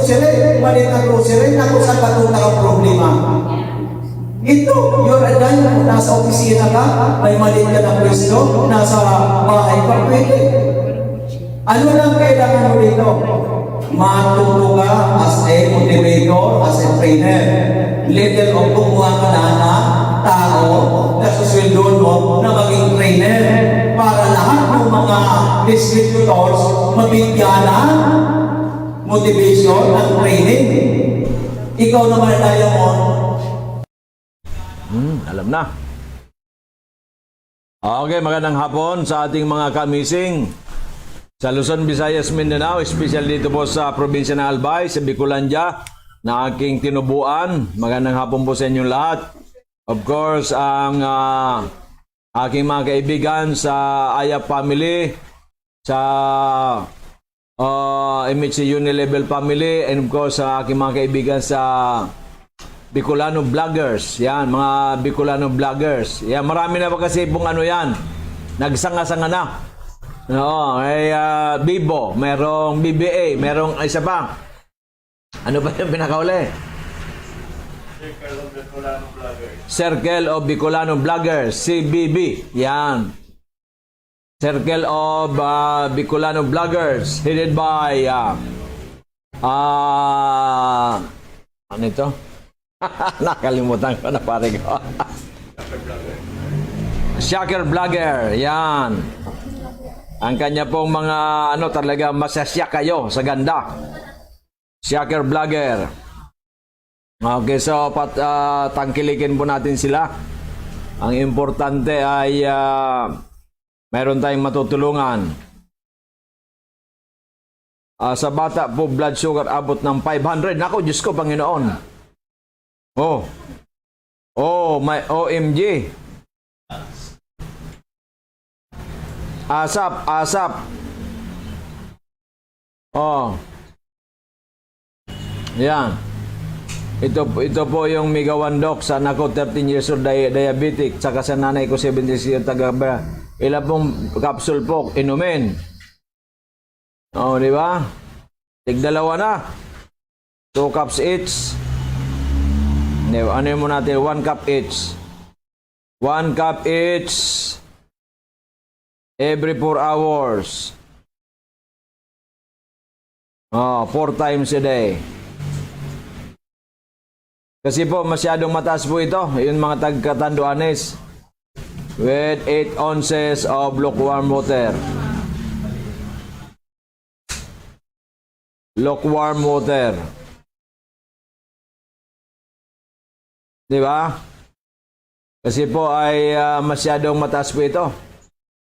grocery, maliit na grocery, na kung saan patuta ang problema. Ito, you're a dime, nasa opisina ka, may maliit ka na pwesto, nasa bahay ka, pwede. Ano lang kailangan mo dito? Matuto ka as a motivator, as a trainer. Little of kumuha ka na tao na susweldo mo na maging trainer para lahat ng mga distributors mabigyan ng motivation ng training. Ikaw naman tayo mo. Alam na. Okay, magandang hapon sa ating mga kamising sa Luzon, Visayas, Mindanao, especially dito po sa probinsya ng Albay, sa Bicolandia, na aking tinubuan. Magandang hapon po sa inyong lahat. Of course, ang aking mga kaibigan sa Ayap family, sa MHC Unilevel family, and of course, sa aking mga kaibigan sa Bicolano Vloggers. Yan, mga Bicolano Vloggers. Yan, marami na ba kasi pong ano yan, nagsanga-sanga na. Oo, ay Bibo, merong BBA, merong isa pa. Ano ba yung pinakauli? Circle of Bicolano Vloggers, CBB. Yan. Circle of Bicolano Vloggers, headed by ano ito? Nakalimutan ko na pare ko. Shaker Vlogger. Yan. Ang kanya pong mga ano talaga masasya kayo sa ganda. Shaker Vlogger. Okay, so tangkilikin po natin sila. Ang importante ay mayroon tayong matutulungan. Sa bata po, blood sugar abot ng 500. Naku, Diyos ko, Panginoon. May OMG. Asap. Yan. Ito po yung Mega One Doc. Sa anak ko, 13 years old, diabetic. Saka sa nanay ko, 76 years old, ilan pong capsule po, inumin. Di ba? Tigdalawa na. 2 cups each. Ano mo natin? 1 cup each. 1 cup each. Every 4 hours. 4 times a day. Kasi po, masyadong mataas po ito. Yung mga tagkatanduanes. With 8 ounces of lukewarm water. Lukewarm water. Diba? Kasi po ay masyadong mataas po ito.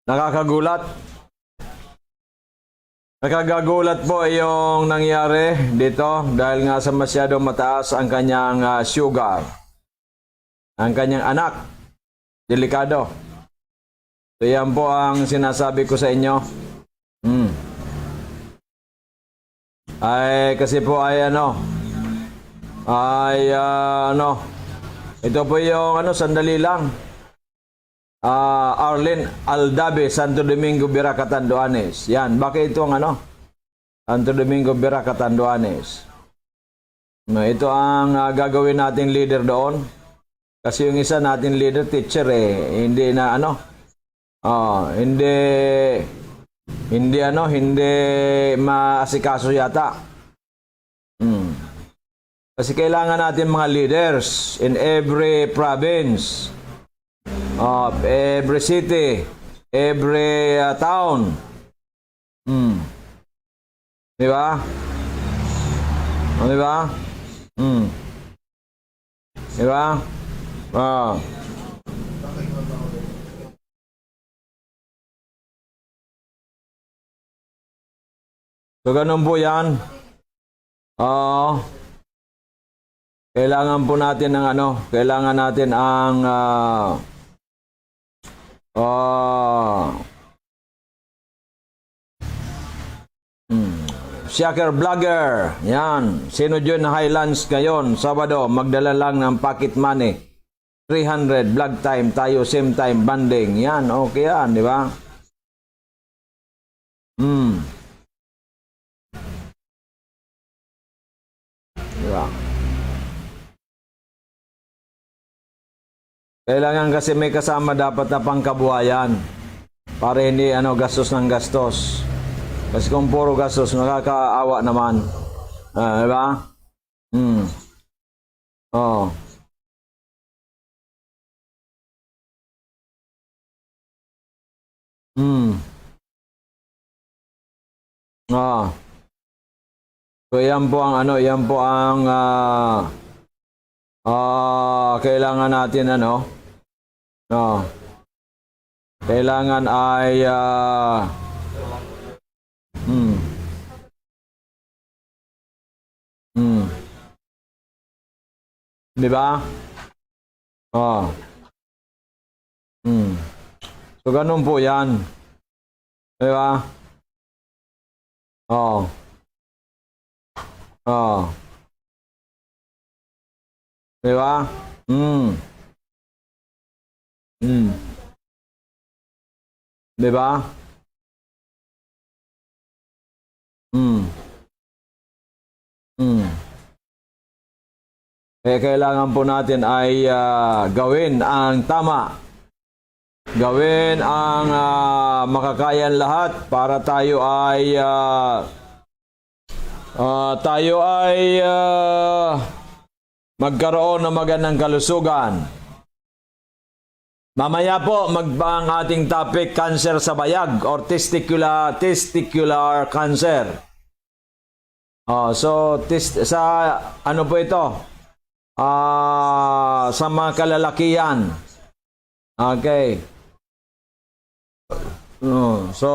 Nakakagulat. Nakagagulat po yung nangyari dito dahil nga sa masyadong mataas ang kanyang sugar. Ang kanyang anak. Delikado. So yan po ang sinasabi ko sa inyo. Ay kasi po ay ito po yung sandali lang. Arlene Aldabe, Santo Domingo, Vera, Catanduanes. Yan, bakit ito ang Santo Domingo, Vera, Catanduanes. Ito ang gagawin nating leader doon. Kasi yung isa natin leader, teacher hindi na hindi maasikaso yata. Kasi kailangan natin mga leaders in every province. Every city, every town. Di ba? Di ba? Di ba? So, ganun po yan. Kailangan po natin ng kailangan natin ang Shaker Vlogger. Yan. Sino dyan na Highlands ngayon? Sabado, magdala lang ng pocket money. 300, vlog time tayo, same time, banding. Yan, okay yan, di ba? Di ba? Kailangan kasi may kasama dapat na pangkabuhayan para hindi gastos ng gastos. Kasi kung puro gastos, nakakaawa naman. Di ba? Oh. Ah. So yan po ang kailangan natin kailangan ay di ba? Oh. So ganun po yan. Di ba? Oh. Oh. Di ba? Di ba? Kaya kailangan po natin ay gawin ang tama. Gawin ang makakayan lahat para tayo ay magkaroon ng magandang kalusugan. Mamaya po ang ating topic, cancer sa bayag or testicular cancer. So sa ano po ito? Sa mga kalalakihan. Okay. So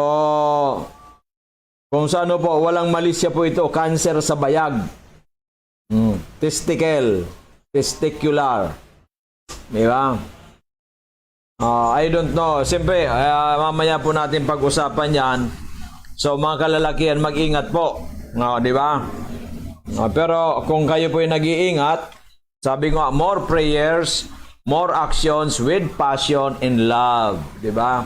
kung sa ano po, walang malisya po ito, cancer sa bayag. Testicular. Di ba? I don't know. Siyempre, mamaya po natin pag-usapan yan. So, mga kalalakihan, mag-ingat po. Di ba? Pero, kung kayo po yung nag-iingat, sabi ko, more prayers, more actions with passion and love. Di ba?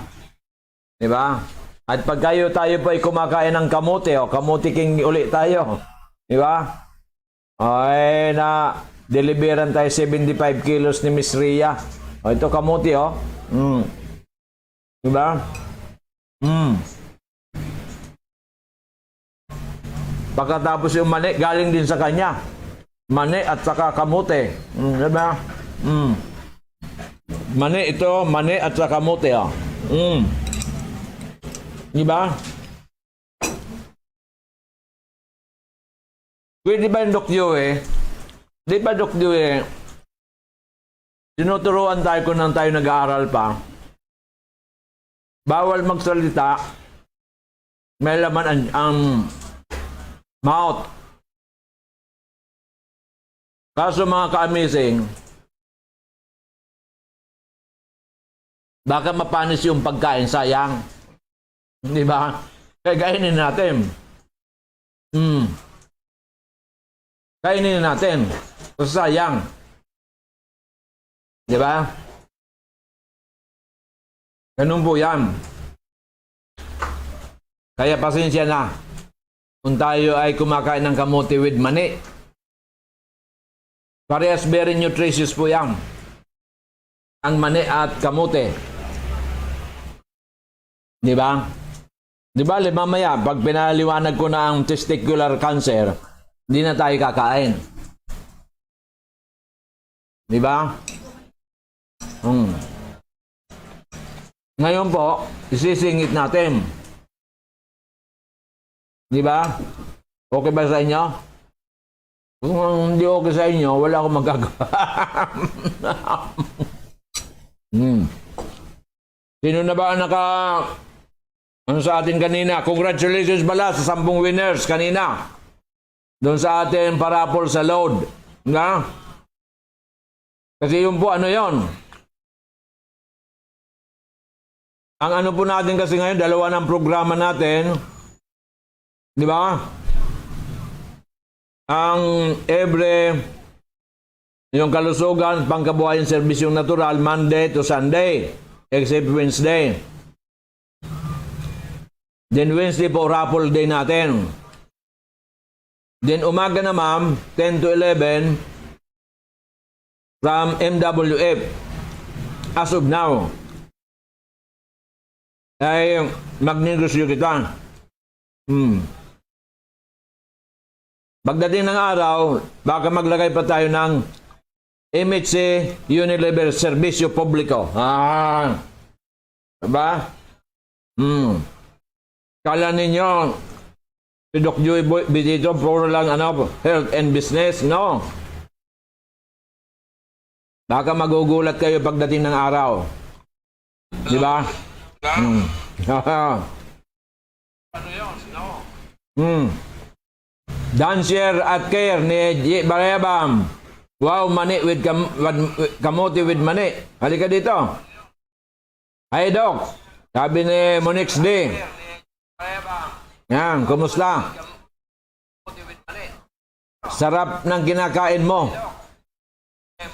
Di ba? At pag tayo po ay kumakain ng kamote, kamote king uli tayo. Di ba? Ay, deliveran tayo 75 kilos ni Miss Ria. Ito kamote, Di ba? Pagkatapos yung mani, galing din sa kanya. Mani at saka kamote. Di ba? Mani at saka kamote, Di ba? Di ba yung Doc Dewey? Di ba Doc Dewey? Tinuturuan tayo kung nang tayo nag-aaral pa. Bawal magsalita. May laman ang mouth. Kaso mga ka-amazing, baka mapanis yung pagkain, sayang. Di ba? Kaya kainin natin. Kainin natin. Kasi sayang. Di ba? Ganun po yan. Kaya pasensya na kung tayo ay kumakain ng kamote with mani. Parehas very nutritious po yan. Ang mani at kamote. Di ba? Di ba, mamaya, pag pinaliwanag ko na ang testicular cancer, hindi na tayo kakain. Di ba? Ngayon po, isisingit natin. Di ba? Okay ba sa inyo? Kung hindi okay sa inyo, wala akong magagawa. Sino na ba ano sa atin kanina? Congratulations pala sa 10 winners kanina. Doon sa atin parapol sa load. Na? Kasi yun po, ano yon? Ang ano po natin kasi ngayon, dalawa ng programa natin. Di ba? Ang yung kalusugan, pangkabuhayan, serbisyong natural, Monday to Sunday, except Wednesday. Then Wednesday po, raffle day natin. Then umaga na ma'am, 10 to 11 from MWF as of now. Ay magnegosyo kita. Pagdating ng araw, baka maglagay pa tayo ng MHC Unilever Servicio Publico. Diba? Kala ninyo, si Doc Joey dito, puro lang health and business. No. Baka magugulat kayo pagdating ng araw. Diba? Ano yun? No. Dancer at care ni J. Barayabam. Wow, mani with kamote with mani. Halika dito. Hi, Doc. Sabi ni Monix D. Yan, kumusta? Sarap ng kinakain mo.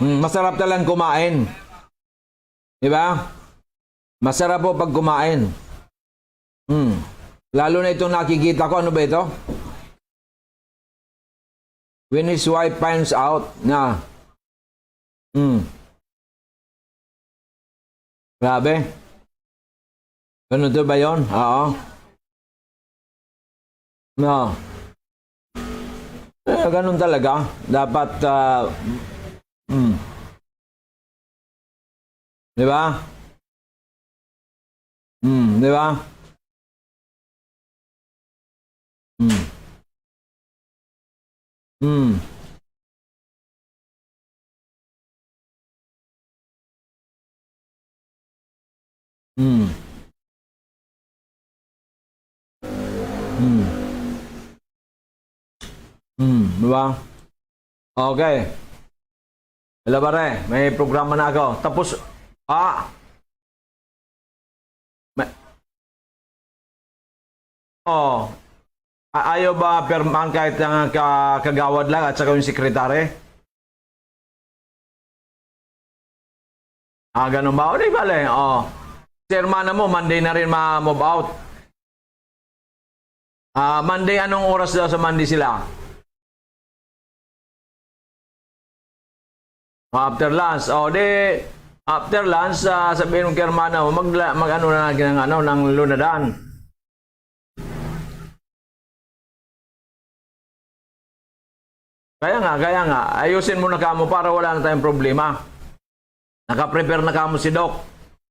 Masarap talang kumain. Diba? Masarap po pag kumain. Lalo na itong nakikita ko. Ano ba ito? When his wife finds out na grabe. Ganun to ba yun? Oo. No. Ganun talaga. Dapat di ba? Di ba? Di ba? Okay. Hello pare, may programa na ako. Tapos, ayaw ba perman kahit ang kagawad lang at saka yung sekretary? Ganun ba? O di bale, si hermana mo, Monday na rin ma-move out. Monday, anong oras daw sa Monday sila? After lunch. After lunch, sabihin mo kay hermana mo, mag-ano na ng lunadan. Kaya nga. Ayusin mo na kamo para wala na tayong problema. Naka-prepare na kamo si Doc.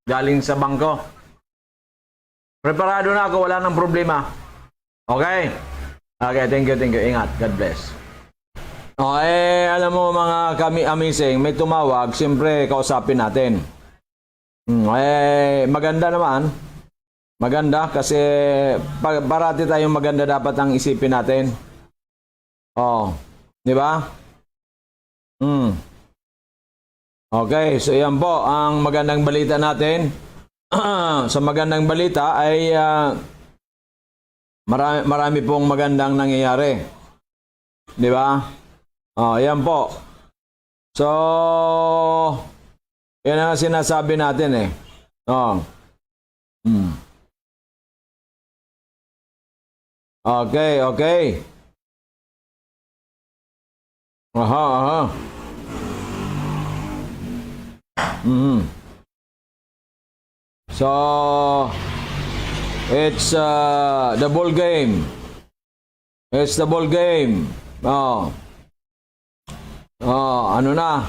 Galing sa bangko. Preparado na ako, wala nang problema. Okay? Okay, thank you. Ingat. God bless. Alam mo mga kami amazing, may tumawag, siyempre kausapin natin. Maganda naman. Maganda kasi parati tayong maganda dapat ang isipin natin. Di ba? Okay, so yan po ang magandang balita natin. Sa magandang balita ay marami pong magandang nangyayari. Di ba? Yan po. So, yan ang sinasabi natin eh. Okay. Aha. So, it's the ball game. It's the ball game. Ano na?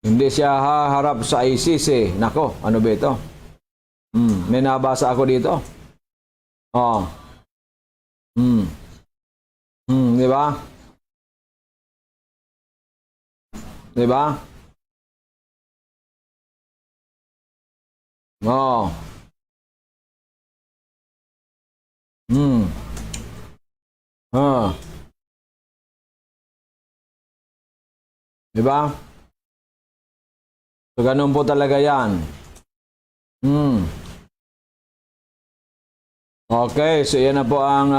Hindi siya haharap sa ICC. Nako, ano ba ito? May nabasa ako dito. Di ba? Di ba? Di ba? So, ganun po talaga yan. Okay, so yan na po ang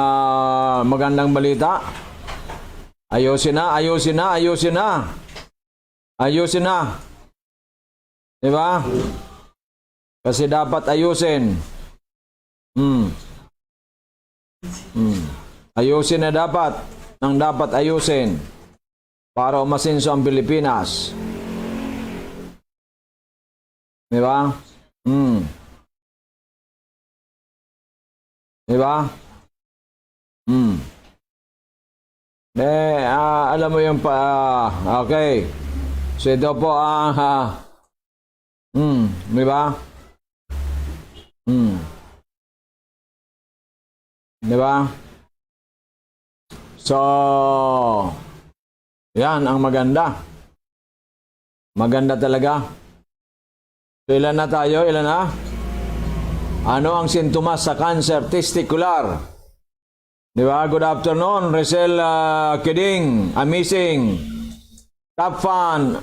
magandang balita. Ayusin na. Di ba? Kasi dapat ayusin. Ayusin na dapat, ang dapat ayusin para umasenso ang Pilipinas. Di ba? Di ba? Alam mo yung okay. So ito po di ba? Di ba? So, yan ang maganda. Maganda talaga. So, ilan na tayo? Ilan na? Ano ang sintomas sa cancer testicular? Di ba? Good afternoon, Rizal Kiding, amazing. Top fan,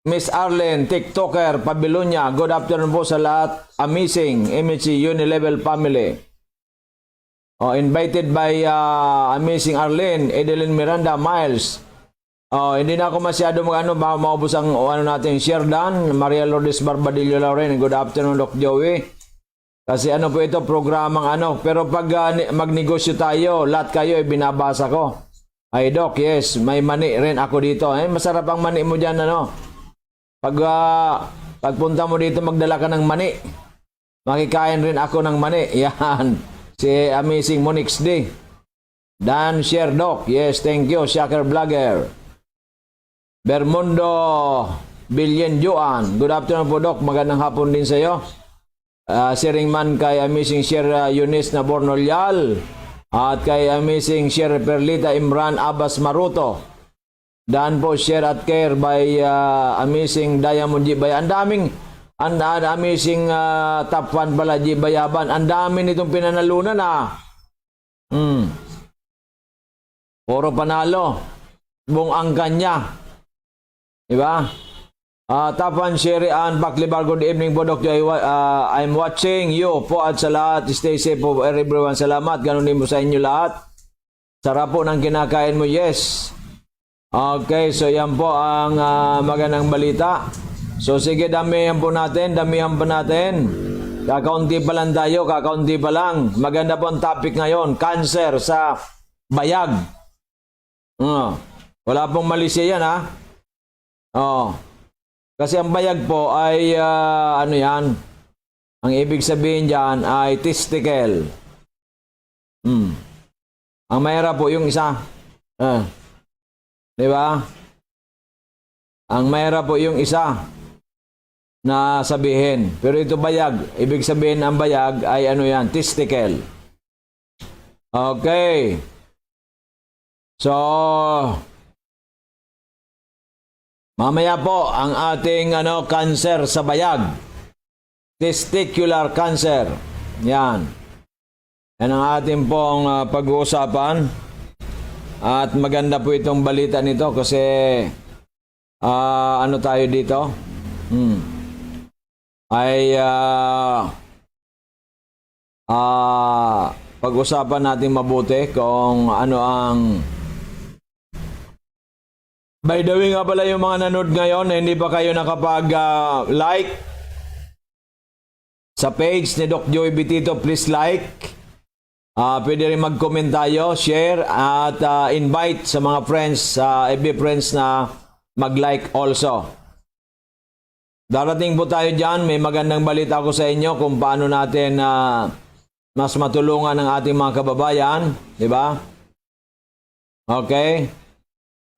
Miss Arlen, TikToker, Pabilonia. Good afternoon po sa lahat. Amazing, MHC Unilevel family. Invited by Amazing Arlen, Edeline Miranda, Miles. Hindi na ako masyado maubos ang natin. Sherdan, Maria Lourdes Barbadillo Lauren. Good afternoon, Doc Joey. Kasi po ito, programang Pero pag magnegosyo tayo, lahat kayo binabasa ko. Ay, Doc, yes, may mani rin ako dito. Masarap ang mani mo dyan, Pagpunta mo dito, magdala ka ng mani. Makikain rin ako ng mani. Yan. Si Amazing Monix D. Dan Share Doc. Yes, thank you. Shaker Vlogger. Bermundo Billion Joan. Good afternoon po, Doc. Magandang hapon din sa iyo. Sharing man kay Amazing Share Eunice Nabornolyal. At kay Amazing Share Perlita Imran Abbas Maruto. Dan po Share at Care by Amazing Diamond G. Ang daming amazing top fan pala, G. Bayaban. Ang dami nitong pinanalunan Puro panalo. Buong angkan niya. Diba? Top fan, Sherry Ann Baklibar. Good evening po, Dr. I'm watching you po at sa lahat. Stay safe po everyone. Salamat. Ganun din po sa inyo lahat. Sarap po ng kinakain mo. Yes. Okay, so yan po ang magandang balita. So sige, damihan po natin, Kakaunti pa lang tayo, kakaunti pa lang. Maganda po ang topic ngayon, cancer sa bayag. Wala pong mali siya yan, Kasi ang bayag po ay, yan, ang ibig sabihin dyan ay testicle. Ang mahirap po yung isa. Di ba? Ang mahirap po yung isa na sabihin. Pero ito bayag. Ibig sabihin ang bayag ay yan? Testicle. Okay. So, mamaya po ang ating cancer sa bayag. Testicular cancer. Yan. Yan ang ating pong pag-uusapan. At maganda po itong balita nito kasi tayo dito? Ay pag-usapan natin mabuti kung ano ang by the way nga pala yung mga nanood ngayon na hindi pa kayo nakapag-like sa page ni Doc Joey Bitito, please like. Pwede rin mag-comment tayo, share at invite sa mga friends, FB friends na mag-like also. Darating po tayo dyan, may magandang balita ko sa inyo kung paano natin mas matulungan ang ating mga kababayan, di ba? Okay?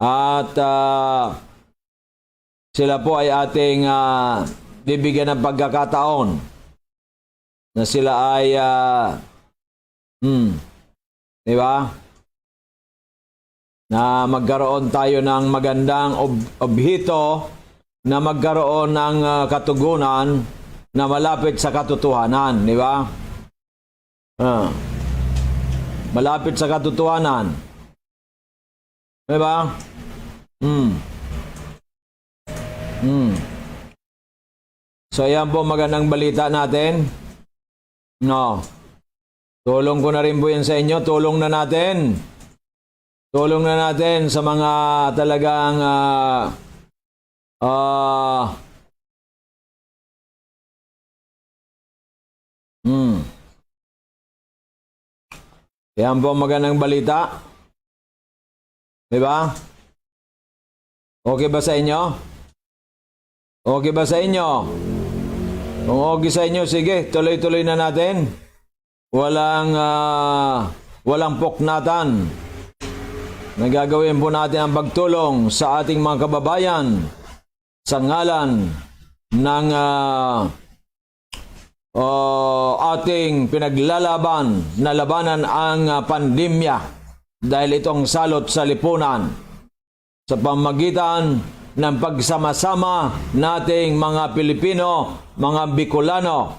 At sila po ay ating bibigyan ng pagkakataon na sila ay di ba? Na magkaroon tayo ng magandang obhito na magkaroon ng katugunan na malapit sa katotohanan, di ba? Malapit sa katotohanan. Di ba? So, yan po magandang balita natin. Tulong ko na rin po yan sa inyo. Tulong na natin. Tulong na natin sa mga talagang Yan po ang magandang balita. Di ba? Okay ba sa inyo? Okay ba sa inyo? Kung okay sa inyo, sige, tuloy-tuloy na natin. Walang poknatan. Nagagawin po natin ang pagtulong sa ating mga kababayan sa ngalan ng ating pinaglalaban na labanan ang pandemya dahil itong salot sa lipunan sa pamagitan ng pagsama-sama nating mga Pilipino, mga Bicolano,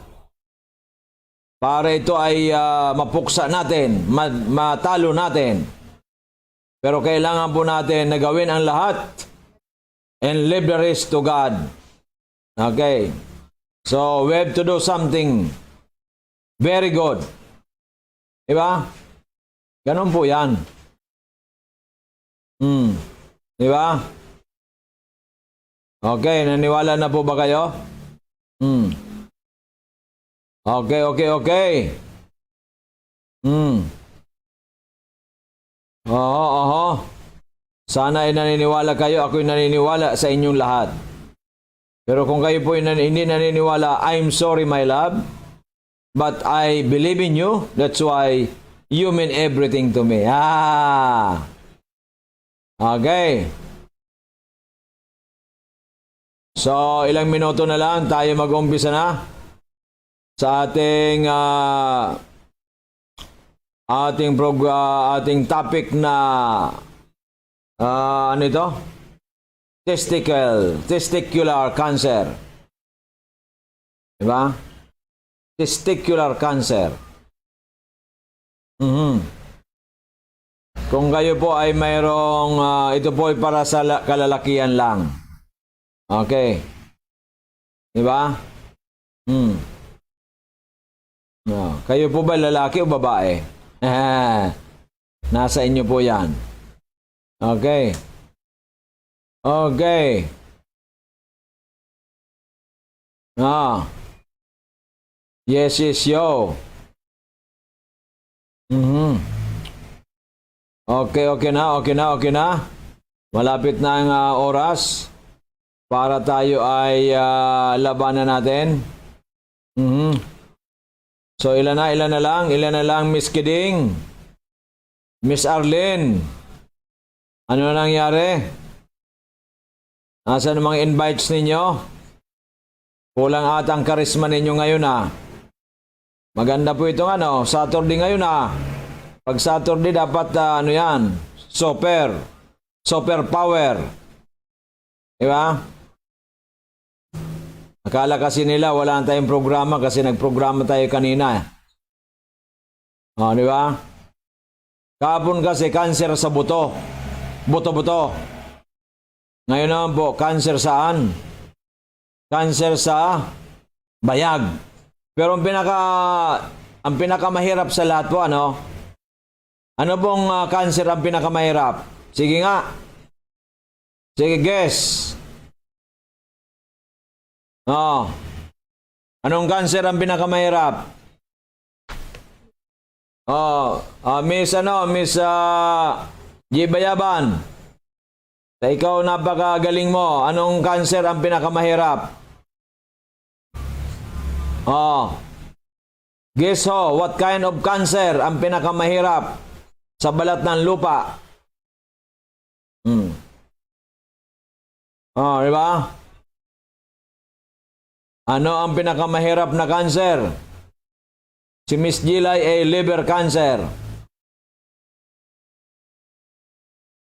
para ito ay mapuksa natin, matalo natin. Pero kailangan po natin na gawin ang lahat and leave the rest to God. Okay. So, we have to do something very good. Diba? Ganun po yan. Diba? Okay, naniwala na po ba kayo? Okay. Oo. Sana ay naniniwala kayo. Ako'y naniniwala sa inyong lahat. Pero kung kayo po hindi naniniwala, I'm sorry, my love. But I believe in you. That's why you mean everything to me. Okay. So, ilang minuto na lang tayo mag-umpisa na sa ating ating topic na ano ito? Testicular cancer. Diba? Testicular cancer. Kung kayo po ay mayroong, ito po ay para sa kalalakihan lang. Okay. Diba? Kayo po ba lalaki o babae? Nasa inyo po yan. Okay. Okay. Yes, yo. Okay na. Malapit na ang oras para tayo ay labanan natin. So, ilan na lang, Miss Kiding, Miss Arlene. Ano na nangyari? Nasaan ang mga invites ninyo? Kulang ata ang karisma ninyo ngayon Maganda po itong Saturday ngayon Pag Saturday dapat super power. Diba? Akala kasi nila wala tayong programa kasi nagprograma tayo kanina. Diba? Kahapon kasi cancer sa buto. Buto-buto. Ngayon naman po, cancer saan? Cancer sa bayag. Pero ang pinakamahirap sa lahat po, ano pong cancer ang pinakamahirap? Sige nga. Sige, guess. Anong cancer ang pinakamahirap? Miss G. Bayaban. Ikaw napakagaling mo. Anong cancer ang pinakamahirap? Guess what kind of cancer ang pinakamahirap sa balat ng lupa? Diba? Ano ang pinakamahirap na cancer? Si Miss Gilay ay liver cancer.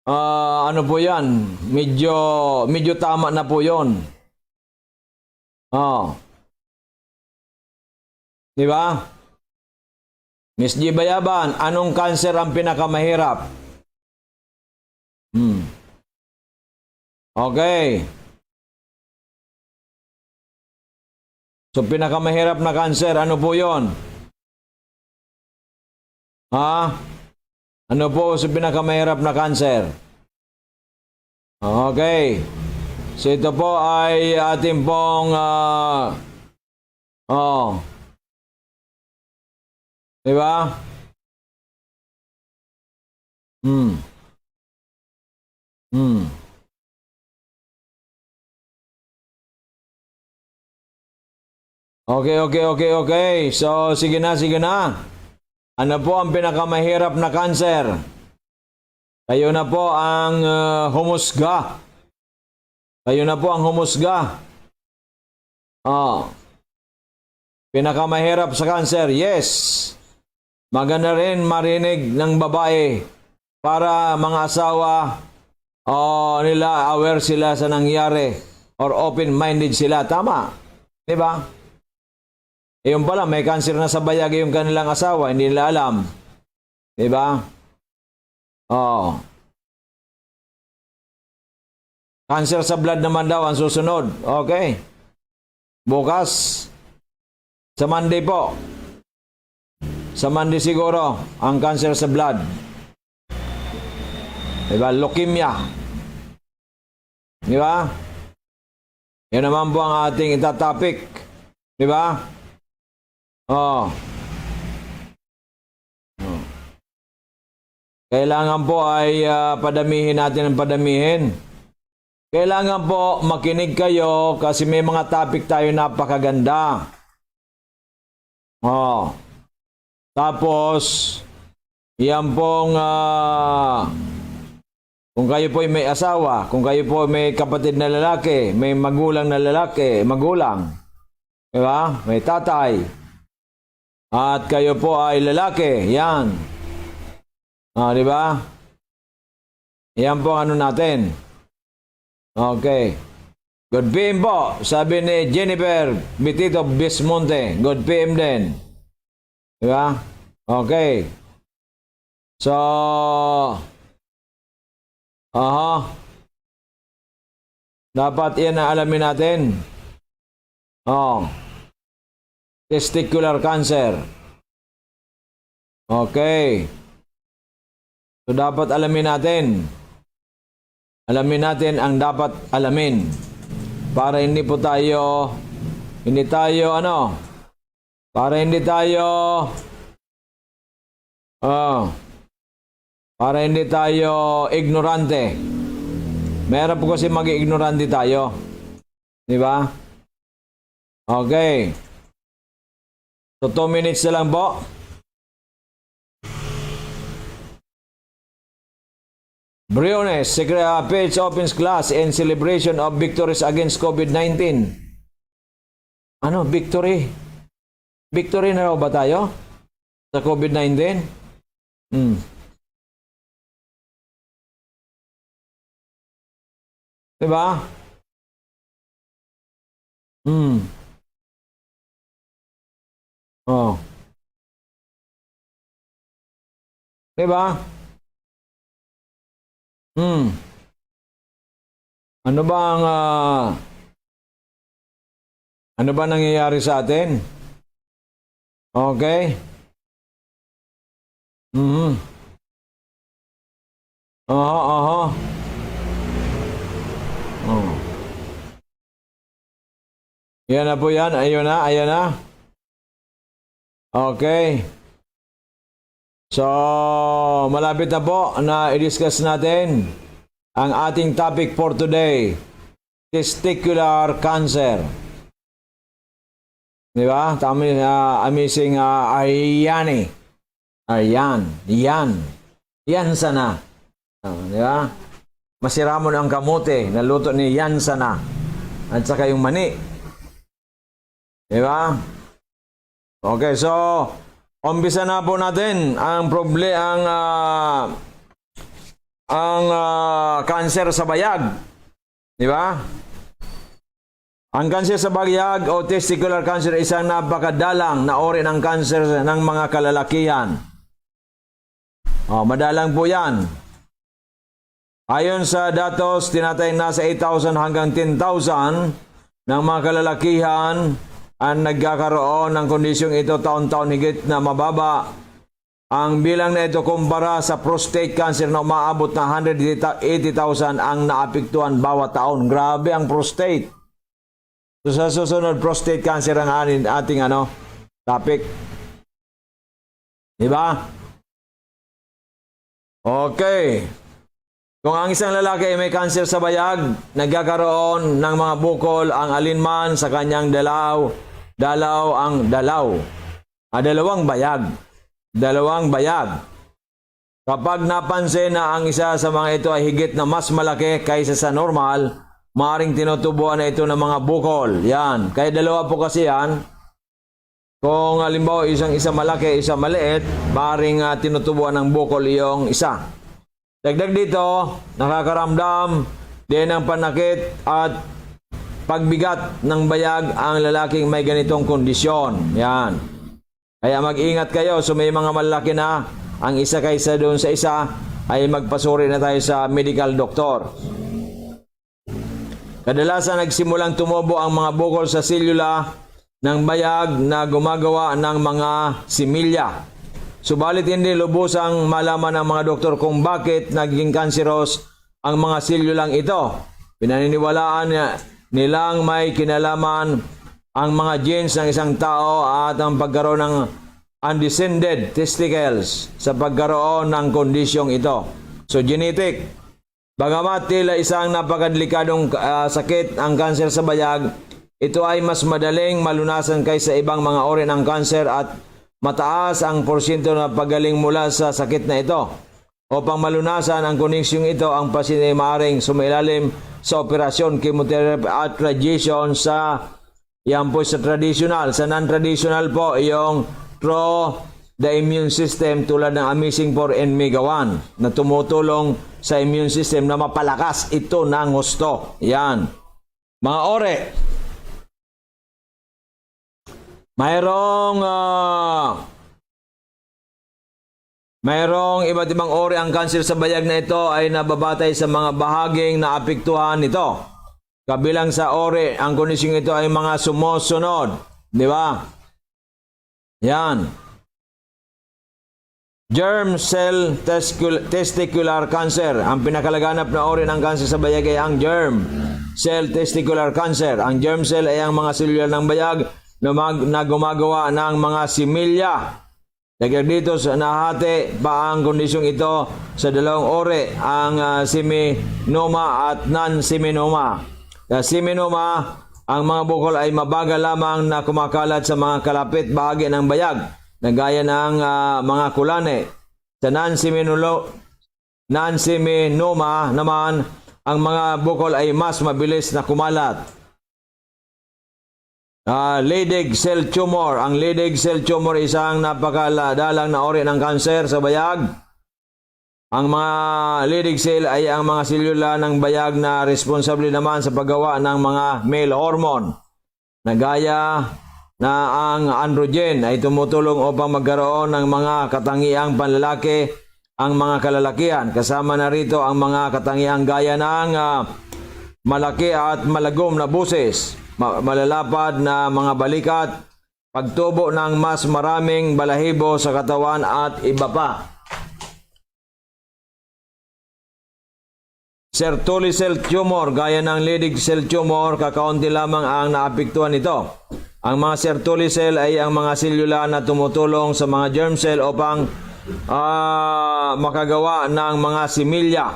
Ano po yan? Medyo tama na po yun. Diba? Miss G. Bayaban, anong cancer ang pinakamahirap? Okay. So, pinakamahirap na cancer, ano po yun? Ano po sa pinakamahirap na cancer? Okay. So, ito po ay ating pong diba? Hmm. Hmm. Okay. So, sige na, sige na. Ano po ang pinakamahirap na cancer? Kayo na po ang humusga. Kayo na po ang humusga. Oh. Pinakamahirap sa cancer, yes. Maganda rin marinig ng babae para mga asawa nila aware sila sa nangyari or open-minded sila. Tama. Di ba? Yung pala, may cancer na sa bayag yung kanilang asawa, hindi nila alam. Di ba? Oh. Cancer sa blood naman daw ang susunod. Okay. Bukas, sa Monday po. Sa Monday siguro, ang cancer sa blood. Diba? Leukemia. Diba? Yan naman po ang ating itatopic. Diba? Oh. Kailangan po ay padamihin natin ang padamihin. Kailangan po makinig kayo kasi may mga topic tayo napakaganda. Oh. Tapos, yan pong kung kayo po ay may asawa, kung kayo po may kapatid na lalaki, may magulang na lalaki, magulang, diba? May tatay, at kayo po ay lalaki, yan. Diba? Yan po ano natin. Okay. Good PM po, sabi ni Jennifer Bitito Bismonte. Good PM din. Diba? Okay. So, dapat yan na alamin natin. Testicular cancer. Okay. So, dapat alamin natin. Alamin natin ang dapat alamin. Para hindi po tayo, para hindi tayo ignorante. Meron po kasi mag-ignorante tayo. Di ba? Okay. So, 2 minutes na lang po. Briones, Page opens class in celebration of victories against COVID-19. Ano, victory? Victory na raw ba tayo? Sa COVID-19? Diba? Oh. Diba? Ano ba nangyayari sa atin? Okay? Oh. Yan na po yan. Ayun na. Okay. So, malapit na po na i-discuss natin ang ating topic for today. Testicular cancer. Di ba? Amazing Aryani. Yan sana. Di ba? Masira mo ang kamote. Naluto ni yan sana. At saka yung mani. Di ba? Okay, so umpisa na po natin ang cancer sa bayag. Di ba? Ang cancer sa bayag o testicular cancer ay isang napakadalang na uri ng cancer ng mga kalalakihan. Madalang po yan. Ayon sa datos, tinatay nasa 8,000 hanggang 10,000 ng mga kalalakihan ang nagkakaroon ng kondisyong ito taon-taon higit na mababa. Ang bilang na ito kumpara sa prostate cancer na umaabot na 180,000 ang naapektuhan bawat taon. Grabe ang prostate. So sa susunod, prostate cancer ang ating topic. Diba? Okay. Kung ang isang lalaki ay may kanser sa bayag, nagkakaroon ng mga bukol ang alinman sa kanyang dalawang bayag. Dalawang bayag. Kapag napansin na ang isa sa mga ito ay higit na mas malaki kaysa sa normal, maaaring tinutubuan na ito ng mga bukol. Yan. Kaya dalawa po kasi yan. Kung halimbawa isa malaki, isa maliit, maaaring tinutubuan ng bukol yung isa. Dagdag dito, nakakaramdam din ng panakit at pagbigat ng bayag ang lalaking may ganitong kondisyon. Yan. Kaya mag-ingat kayo. So may mga malaki na ang isa kaysa doon sa isa, ay magpasuri na tayo sa medical doctor. Kadalasan nagsimulang tumubo ang mga bukol sa selula ng bayag na gumagawa ng mga similya. Subalit hindi lubusang malaman ng mga doktor kung bakit naging kanseros ang mga selulang ito. Pinaniniwalaan nilang may kinalaman ang mga genes ng isang tao at ang pagkaroon ng undescended testicles sa pagkaroon ng kondisyong ito. So genetic. Bagamat tila isang napakadelikadong sakit ang kanser sa bayag, ito ay mas madaling malunasan kaysa ibang mga uri ng kanser at mataas ang porsyento na pagaling mula sa sakit na ito. Upang malunasan ang kondisyong ito, ang pasyente ay maaaring sumailalim sa operasyon, chemotherapy at radiation yan po sa traditional. Sa non-traditional po, yung through the immune system tulad ng Amazing 4 and Mega 1 na tumutulong sa immune system na mapalakas ito ng husto. Yan. Mga ore. Mayroong iba't ibang uri ang kanser sa bayag na ito ay nababatay sa mga bahaging naapektuhan nito. Kabilang sa uri, ang kondisyong ito ay mga sumusunod. Di ba? Yan. Germ cell testicular cancer. Ang pinakalaganap na uri ng kanser sa bayag ay ang germ cell testicular cancer. Ang germ cell ay ang mga selula ng bayag na gumagawa ng mga similya. Dagdag dito sa nahati pa ang kondisyong ito sa dalawang uri, ang seminoma at non-seminoma. Sa seminoma, ang mga bukol ay mabagal lamang na kumakalat sa mga kalapit bahagi ng bayag, na gaya ng mga kulane. Sa non-seminoma naman, ang mga bukol ay mas mabilis na kumalat. Leydig cell tumor. Ang Leydig cell tumor isang napakadalang na uri ng kanser sa bayag. Ang mga Leydig cell ay ang mga selula ng bayag na responsable naman sa paggawa ng mga male hormone, na gaya na ang androgen ay tumutulong upang magkaroon ng mga katangiang panlalaki ang mga kalalakihan. Kasama na rito ang mga katangiang gaya ng malaki at malagom na buses, malalapad na mga balikat, pagtubo ng mas maraming balahibo sa katawan at iba pa. Sertoli cell tumor, gaya ng Leydig cell tumor, kakaunti lamang ang naapektuhan nito. Ang mga Sertoli cell ay ang mga selula na tumutulong sa mga germ cell upang makagawa ng mga similya.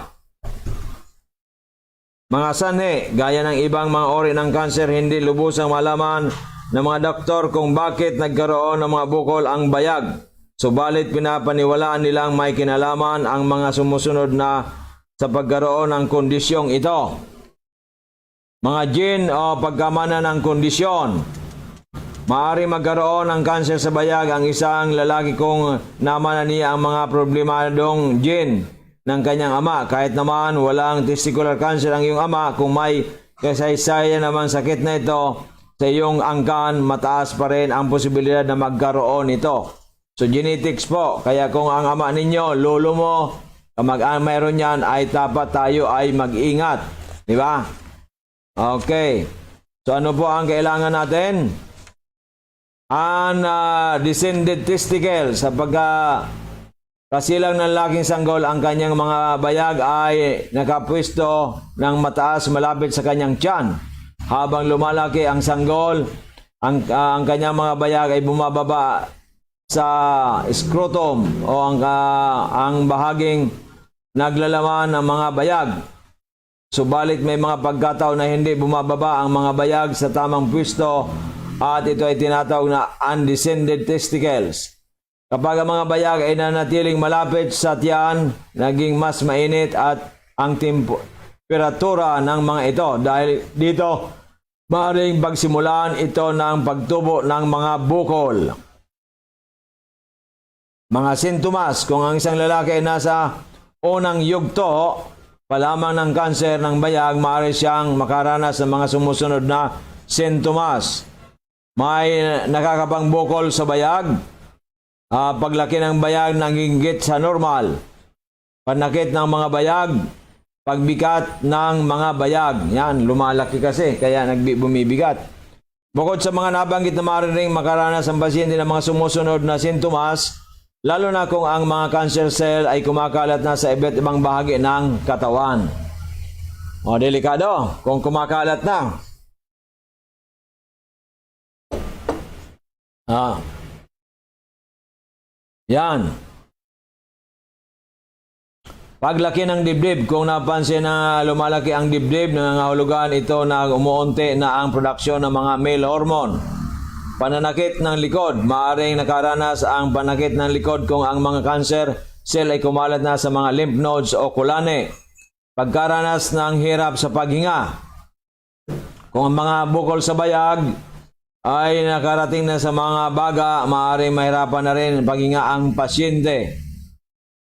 Mga sanhi, gaya ng ibang mga uri ng kanser, hindi lubusang malaman ng mga doktor kung bakit nagkaroon ng mga bukol ang bayag. Subalit pinapaniwalaan nilang may kinalaman ang mga sumusunod na sa pagkaroon ng kondisyong ito. Mga gene o pagkamana ng kondisyon. Maaari magkaroon ng kanser sa bayag ang isang lalaki kung namanan niya ang mga problemadong gene ng kanyang ama. Kahit naman walang testicular cancer ang iyong ama, kung may kasaysayan naman sakit na ito sa iyong angkan, mataas pa rin ang posibilidad na magkaroon ito. So genetics po. Kaya kung ang ama ninyo, lolo mo, mayroon yan, ay dapat tayo ay mag-ingat. Di ba? Okay. So ano po ang kailangan natin? Descended testicles. Kasi lang ng laking sanggol, ang kanyang mga bayag ay nakapwesto ng mataas malapit sa kanyang tiyan. Habang lumalaki ang sanggol, ang kanyang mga bayag ay bumababa sa scrotum o ang bahaging naglalaman ng mga bayag. Subalit may mga pagkataon na hindi bumababa ang mga bayag sa tamang pwesto at ito ay tinatawag na undescended testicles. Kapag ang mga bayag ay nanatiling malapit sa tiyan, naging mas mainit at ang temperatura ng mga ito. Dahil dito, maaaring pagsimulan ito ng pagtubo ng mga bukol. Mga sintomas, kung ang isang lalaki ay nasa unang yugto pa lamang ng kanser ng bayag, maaari siyang makaranas ng mga sumusunod na sintomas. May nakakapang bukol sa bayag, paglaki ng bayag nanginggit sa normal, panakit ng mga bayag, pagbigat ng mga bayag. Yan, lumalaki kasi, kaya bumibigat. Bukod sa mga nabanggit na maaaring makaranas ang pasyente ng mga sumusunod na sintomas, lalo na kung ang mga cancer cell ay kumakalat na sa iba't ibang bahagi ng katawan. O, delikado kung kumakalat na. Yan. Paglaki ng dibdib, kung napansin na lumalaki ang dibdib, nangangahulugan ito na umuunti na ang produksyon ng mga male hormone. Pananakit ng likod, maaaring nakaranas ang panakit ng likod kung ang mga cancer cell ay kumalat na sa mga lymph nodes o kulane. Pagkaranas ng hirap sa paghinga, kung ang mga bukol sa bayag ay nakarating na sa mga baga, maaaring mahirapan na rin paghinga ang pasyente.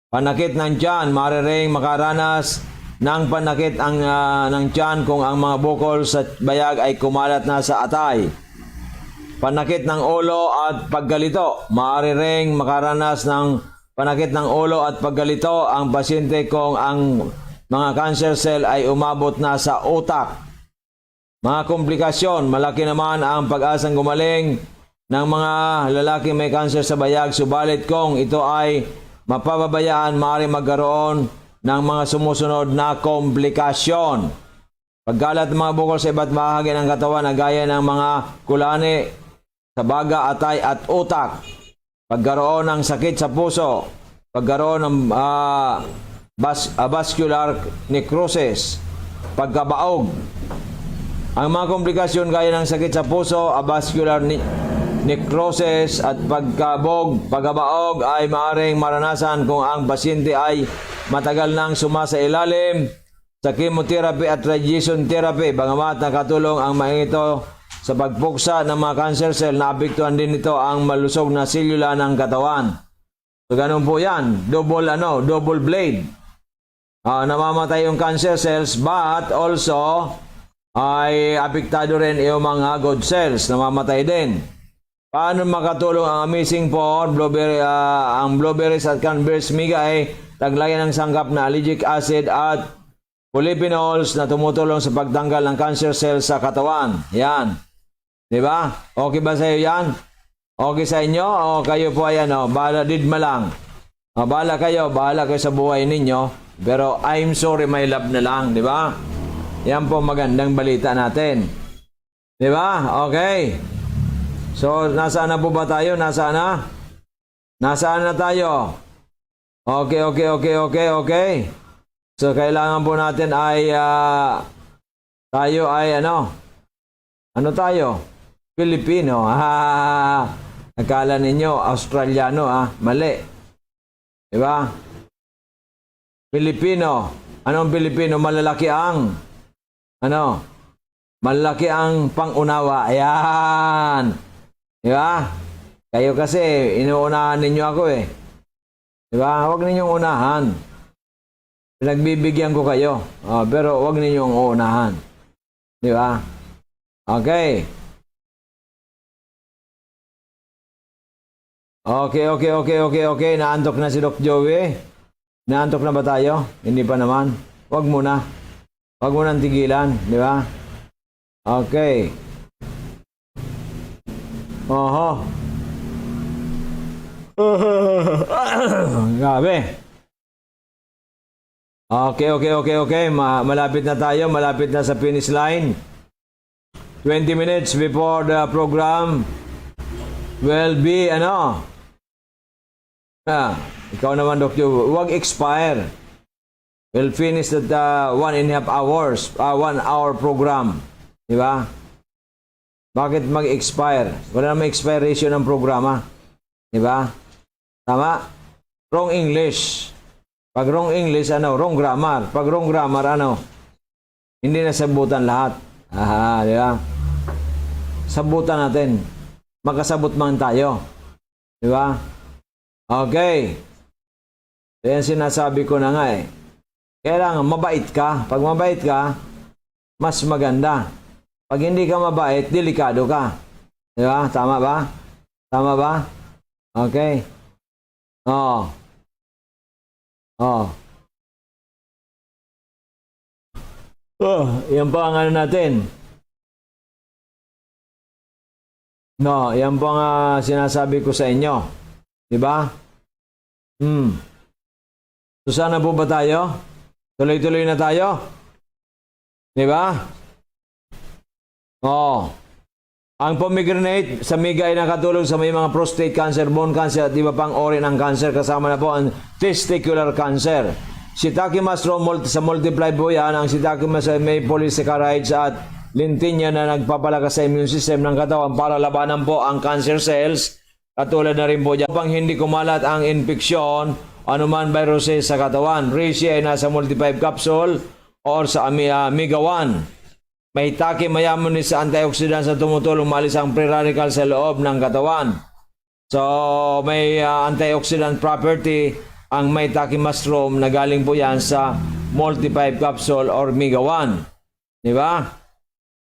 Panakit ng tiyan, maaaring makaranas ng panakit ng tiyan kung ang mga bukol sa bayag ay kumalat na sa atay. Panakit ng ulo at paggalito, maaari ring makaranas ng panakit ng ulo at paggalito ang pasyente kung ang mga cancer cell ay umabot na sa utak. Mga komplikasyon, malaki naman ang pag-asang gumaling ng mga lalaki may cancer sa bayag, subalit kung ito ay mapababayaan, maaari magkaroon ng mga sumusunod na komplikasyon. Pagkalat ng mga bukol sa iba't bahagi ng katawan na gaya ng mga kulani sa baga, atay at utak. Pagkaroon ng sakit sa puso, pagkaroon ng vascular necrosis, pagkabaog. Ang mga komplikasyon gaya ng sakit sa puso, vascular necrosis at pagkabaog ay maaaring maranasan kung ang pasyente ay matagal nang sumasailalim sa chemotherapy at radiation therapy. Bagamat nakatulong ang mga ito sa pagpuksa ng mga cancer cell, naapektuhan din ito ang malusog na selula ng katawan. So ganun po yan, double blade. Namamatay yung cancer cells, but also ay apektado rin yung mga good cells, namamatay din. Paano makatulong ang Amazing 4? Ang blueberries at cranberries miga ay taglayan ng sangkap na allergic acid at polyphenols na tumutulong sa pagtanggal ng cancer cells sa katawan. Yan. Diba? Okay ba sa iyo yan? Okay sa inyo? O kayo po ay bahala, didma lang. Bahala kayo sa buhay ninyo. Pero I'm sorry my love na lang. Diba? Yan po magandang balita natin. Diba? Okay. So, nasaan na po ba tayo? Nasaan na? Nasaan na tayo? Okay. So, kailangan po natin ay tayo ay ano tayo? Pilipino. Akala ninyo Australiano, mali. Diba? Pilipino. Anong Pilipino? Malalaki ang malaki ang pangunawa. Ayan. Diba? Kayo kasi, inuunahan ninyo ako eh. Diba? Huwag ninyong unahan. Pinagbibigyan ko kayo. Pero huwag ninyong uunahan. Diba? Okay. Okay. Naantok na si Doc Joey. Naantok na ba tayo? Hindi pa naman. Huwag muna. Huwag mo nang tigilan, di ba? Okay. Oho. Grabe. Okay. Malapit na tayo. Malapit na sa finish line. 20 minutes before the program will be, ikaw naman, Dr. Huwag expire. We'll finish that 1.5 hours, 1 hour program. Di ba? Bakit mag-expire? Wala namang expiration ng programa. Di ba? Tama? Wrong English. Pag wrong English, wrong grammar. Pag wrong grammar, hindi na sabutan lahat. Di ba? Sabutan natin. Magkasabot man tayo. Di ba? Okay. Yan sinasabi ko na nga eh. Kailangan mabait ka. Pag mabait ka, mas maganda. Pag hindi ka mabait, delikado ka. Di ba? Tama ba? Tama ba? Okay. Oh. Yan pa ang natin. No, yan po ang sinasabi ko sa inyo. Di ba? So sana po ba tayo? Tuloy-tuloy na tayo? Di ba? Ang pomegranate sa miga ay nakatulong sa may mga prostate cancer, bone cancer at iba pang ori ng cancer. Kasama na po ang testicular cancer. Shiitake mushroom sa multiply po yan. Ang shiitake mushroom may polysaccharides at lintinya na nagpapalakas sa immune system ng katawan para labanan po ang cancer cells. Katulad na rin po dyan. Upang hindi kumalat ang infeksyon, anuman viruses sa katawan. Reishi ay nasa multi-5 capsule or sa Omega 1. Maitake mayaman sa antioxidants na tumutulong malis ang free radical sa loob ng katawan. So, may antioxidant property ang maitake mushroom na galing po yan sa multi-5 capsule or Omega 1. Di ba?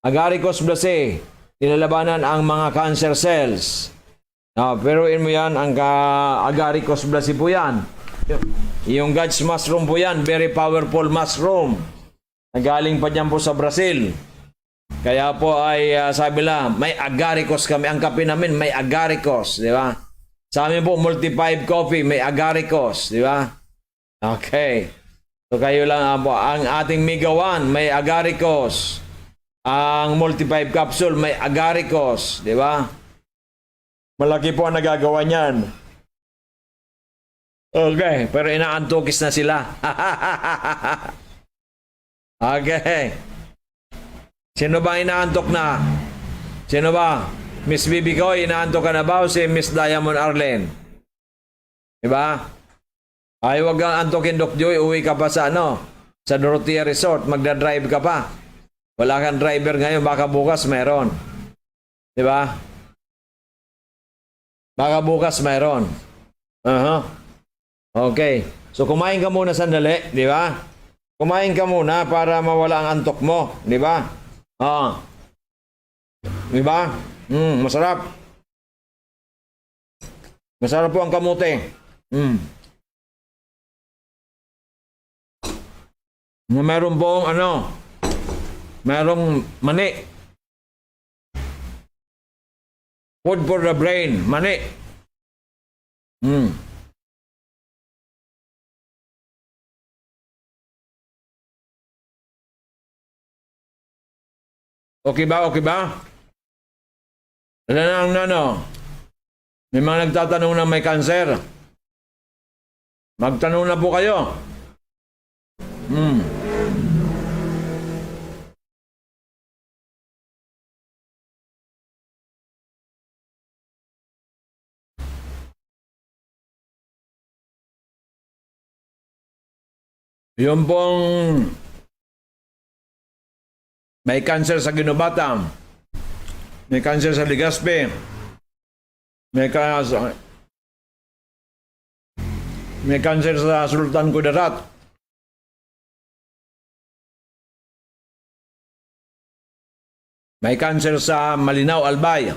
Agaricus blacea, nilalabanan ang mga cancer cells. Peruin mo yan, ang Agaricus blacea po yan. Yung God's mushroom po yan, very powerful mushroom. Nagaling pa dyan po sa Brazil. Kaya po ay sabi lang, may agaricus kami. Ang kape namin may agaricus, di ba? Sa amin po, multi-5 coffee, may agaricus, di ba? Okay. So kayo lang po, ang ating Omega 1, may agaricus. Ang multi-5 capsule, may agaricus, di ba? Malaki po ang nagagawa niyan. Okay, pero inaantukis na sila. Okay. Sino ba inaantok na? Sino ba? Miss Bibi ko, inaantok ka na ba o si Miss Diamond Arlen? Diba? Ay, wag kang antokin, Doc Joy. Uwi ka pa sa sa Dorothea Resort. Magdadrive ka pa. Wala kang driver ngayon. Baka bukas meron. Diba? Baka bukas meron. Okay. So, kumain ka muna sandali. Diba? Kumain ka muna para mawala ang antok mo. Diba? Diba? Masarap. Masarap po ang kamote. Meron pong merong mani. Food for the brain. Mani. Okay ba? Okay ba? Wala na may mga nagtatanong na may cancer. Magtanong na po kayo. Yung pong may cancer sa Ginubatam, may cancer sa Legazpi, may cancer sa Sultan Kudarat, may cancer sa Malinaw, Albay.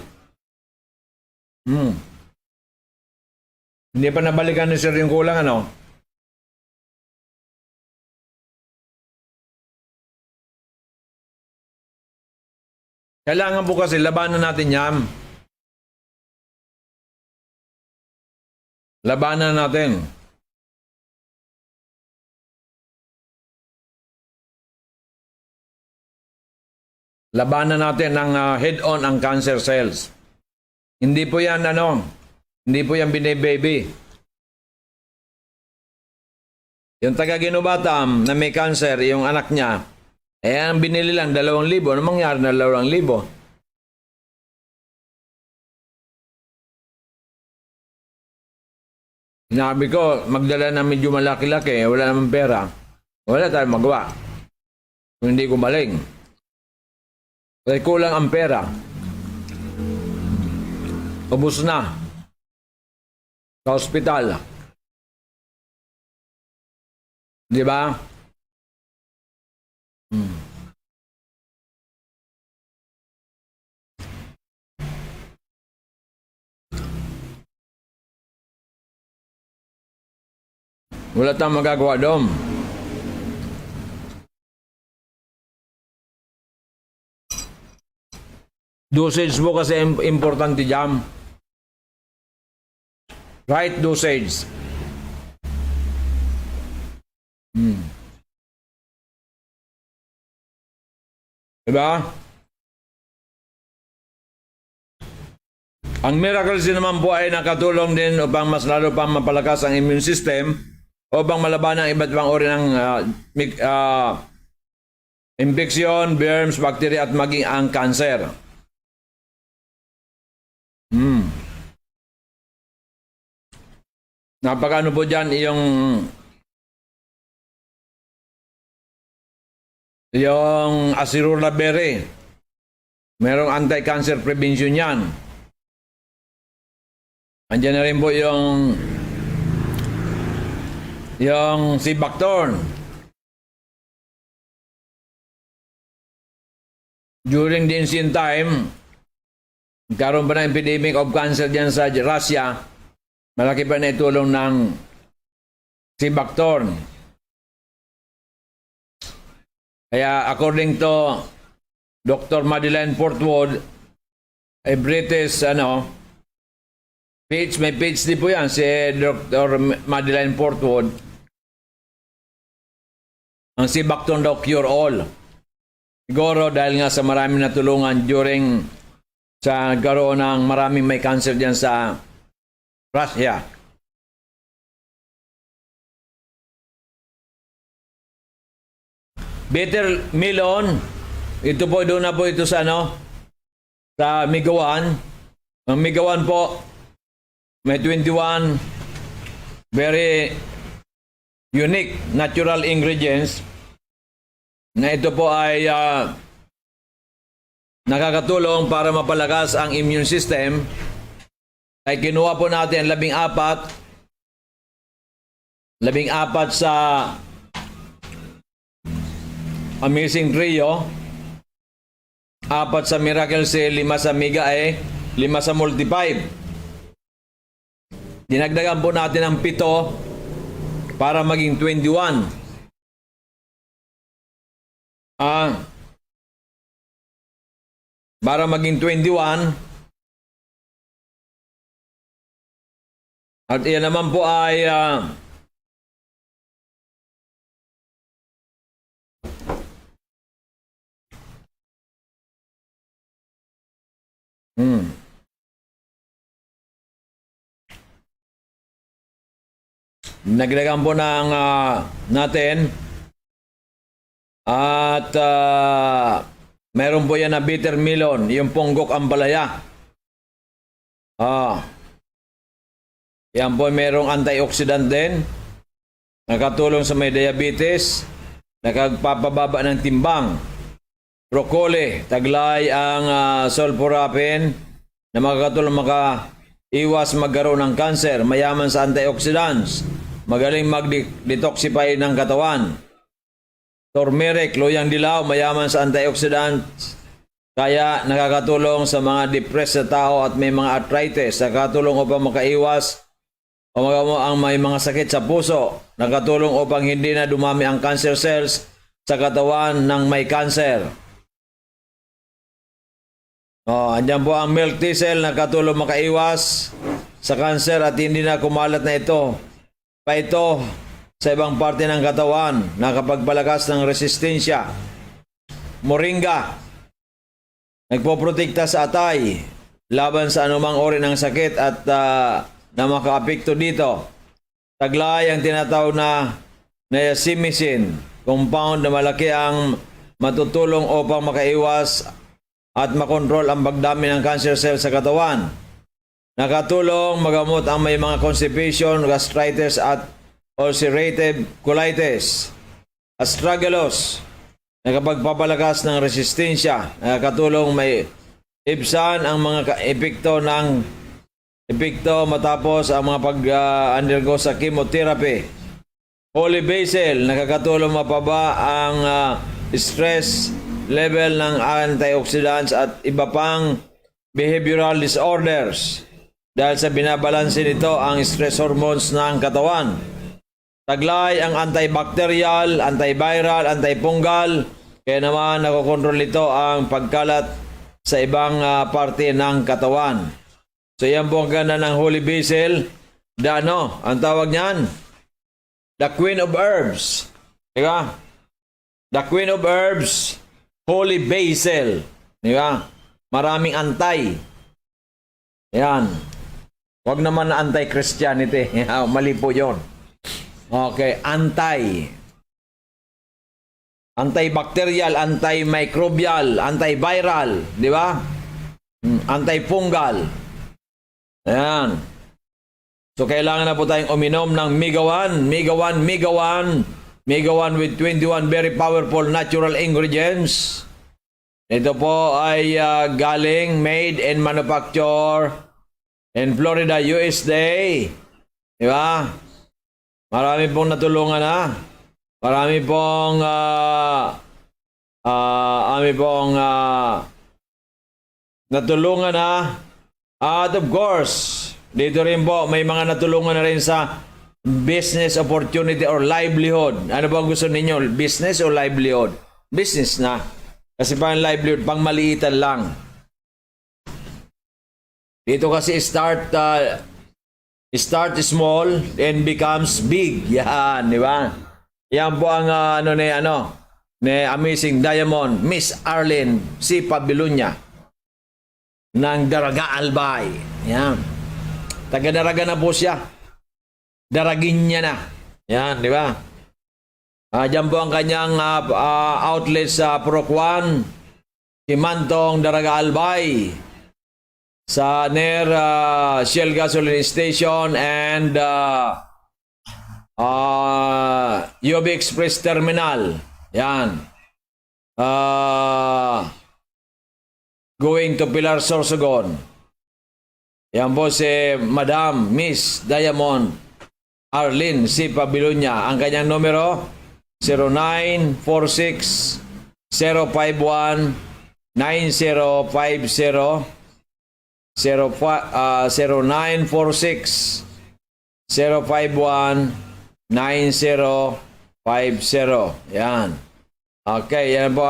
Hindi pa nabalikan ni Sir yung kulang, Kailangan po kasi labanan natin yan. Labanan natin. Labanan natin ang head-on ang cancer cells. Hindi po yan hindi po yan binibaby. Yung taga Ginubatam na may cancer, yung anak niya, ang binili lang 2,000. Ano mangyari na 2,000? Sinabi ko, magdala na medyo malaki-laki, wala namang pera. Wala tayong magawa. Kung hindi gumaling. Kasi kulang ang pera. Ubus na. Sa ospital. Di ba? Wala tayong magagawa doon. Dosage mo kasi importante dyan. Right dosage. Diba? Ang miracles din naman po ay nakatulong din upang mas lalo pang mapalakas ang immune system upang malabanan ang iba't ibang uri ng infection, germs, bacteria at maging ang cancer. Napakano po dyan yung Acerula berry. Merong anti-cancer prevention yan. Andiyan na rin po yung sea buckthorn. During the ancient time, karon pa na epidemic of cancer dyan sa Russia, malaki pa na itulong ng sea buckthorn. Kaya according to Dr. Madeleine Portwood, a British may PhD po yan si Dr. Madeleine Portwood. Ang sea buckthorn daw cure all. Siguro dahil nga sa maraming natulungan during sa nagkaroon ng maraming may cancer dyan sa Russia. Bitter melon, ito po, doon na po ito sa sa Migawan. Ang Migawan po, may 21 very unique natural ingredients na ito po ay nakakatulong para mapalakas ang immune system. Ay kinuha po natin 14 sa Amazing Trio, 4 sa Miracle Cell, 5 sa Mega 5 sa Multi 5. Dinagdagan po natin ang 7 para maging 21. Para maging 21. At iyan naman po ay nagdagan po ng natin at meron po yan na bitter melon, yung ponggok ampalaya. Yan po merong antioxidant din, nakatulong sa may diabetes, nakagpapababa ng timbang. Broccoli, taglay ang sulforaphane na makakatulong iwas magkaroon ng cancer, mayaman sa antioxidants, magaling mag-detoxify ng katawan. Turmeric, luyang dilaw, mayaman sa antioxidants, kaya nakakatulong sa mga depressed na tao at may mga arthritis, nakakatulong upang makaiwas o ang may mga sakit sa puso, nakatulong upang hindi na dumami ang cancer cells sa katawan ng may cancer. Andyan po ang milk thistle, nakatulong makaiwas sa cancer at hindi na kumalat na ito sa ibang parte ng katawan, nakapagpalakas ng resistensya. Moringa, nagpoprotekta sa atay laban sa anumang uri ng sakit at na makaapekto dito. Taglay ang tinatawag na niacinamide compound na malaki ang matutulong upang makaiwas at makontrol ang pagdami ng cancer cell sa katawan. Nakatulong magamot ang may mga constipation, gastritis at ulcerative colitis. Astragalus, nakapagpapalakas ng resistensya. Nakatulong may ibsan ang mga epekto matapos ang mga pag-undergo sa chemotherapy. Holy basil, nakakatulong mapaba ang stress level ng antioxidants at iba pang behavioral disorders dahil sa binabalanse nito ang stress hormones ng katawan. Taglay ang antibacterial, antiviral, antifungal, kaya naman nakokontrol nito ang pagkalat sa ibang parte ng katawan. So yan po ang ganda ng holy basil. Ang tawag niyan? The Queen of Herbs. Diba? The Queen of Herbs, holy basil. Diba? Maraming antay. Yan. Huwag naman na anti-Christianity. Mali po yun. Okay, antibacterial, antimicrobial, antiviral, di ba? Antifungal. Ayan. So, kailangan na po tayong uminom ng Mega 1 with 21 very powerful natural ingredients. Ito po ay galing, made and manufactured in Florida, USA. Di ba? Marami pong natulungan na. Marami pong natulungan na. At of course, dito rin po may mga natulungan na rin sa business opportunity or livelihood. Ano ba ang gusto ninyo? Business o livelihood? Business na. Kasi pang livelihood, pang maliitan lang. Dito kasi start small and becomes big. Yan, di ba? Yan po ang ni Amazing Diamond, Miss Arlene C. Pabilunya ng Daraga Albay. Yan. Taga-Daraga na po siya. Daragin niya na. Yan, di ba? Diyan po ang kanyang outlet sa Procwan, Kimantong, Daraga Albay, sa near Shell Gasoline Station and UB Express Terminal. Yan. Going to Pilar, Sorsogon. Yan po si Madam Miss Diamond Arlene C. Pabilunya. Ang kanyang numero 0946-051-9050 0946-051-9050. Yan. Okay, yan po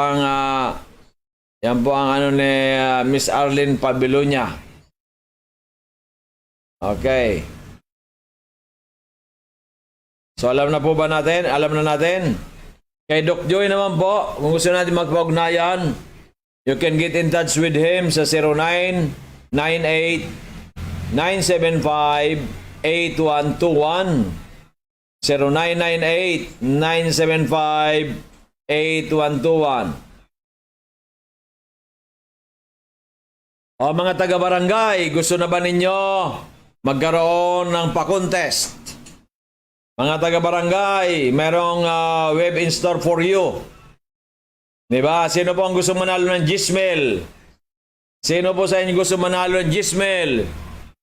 ang ni Miss Arlene Pabilunya. Okay. So alam na po ba natin? Alam na natin. Kay Doc Joy naman po, kung gusto natin magpag-ugnayan, you can get in touch with him sa 0998-975-8121. 0998-975-8121. O mga taga-barangay, gusto na ba ninyo magkaroon ng pa-contest? Mga taga-barangay, merong web in store for you. Diba? Sino po ang gusto manalo ng Gizmel? Sino po sa inyo gusto manalo ng Gizmel?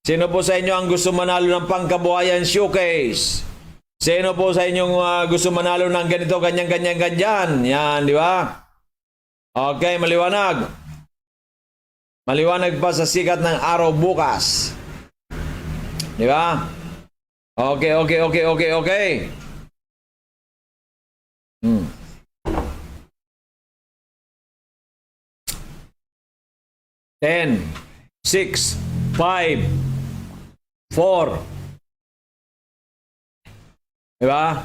Sino po sa inyo ang gusto manalo ng Pangkabuhayan Showcase? Sino po sa inyo gusto manalo ng ganito, ganyan? Yan, di ba? Okay, maliwanag. Maliwanag pa sa sikat ng araw bukas. Di ba? Okay. 10, 6, 5, 4. Diba?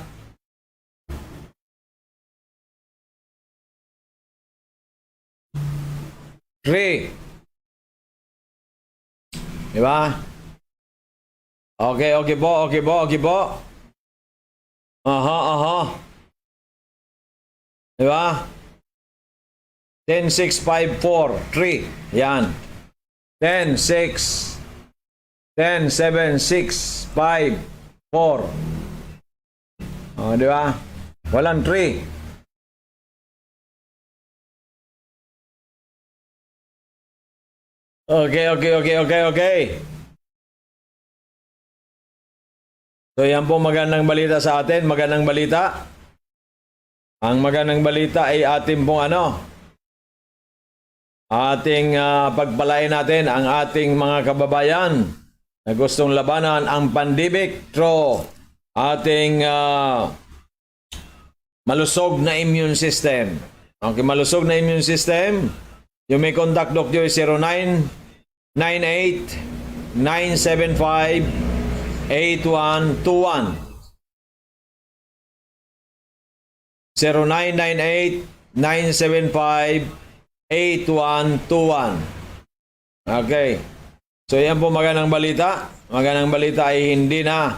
Three. Diba? Okay po. Aha. Di ba? 10,654,3. Yan. 10,6, 10,7,654. Oh, di ba? Walang 3. Okay. So yan po magandang balita sa atin, magandang balita. Ang magandang balita ay ating pong ating pagpalain natin ang ating mga kababayan na gustong labanan ang pandemic through ating malusog na immune system. Okay, malusog na immune system. You may contact Dr. 0998-975-8121. 0998-975-8121. Okay. So yan po magandang balita. Magandang balita ay hindi na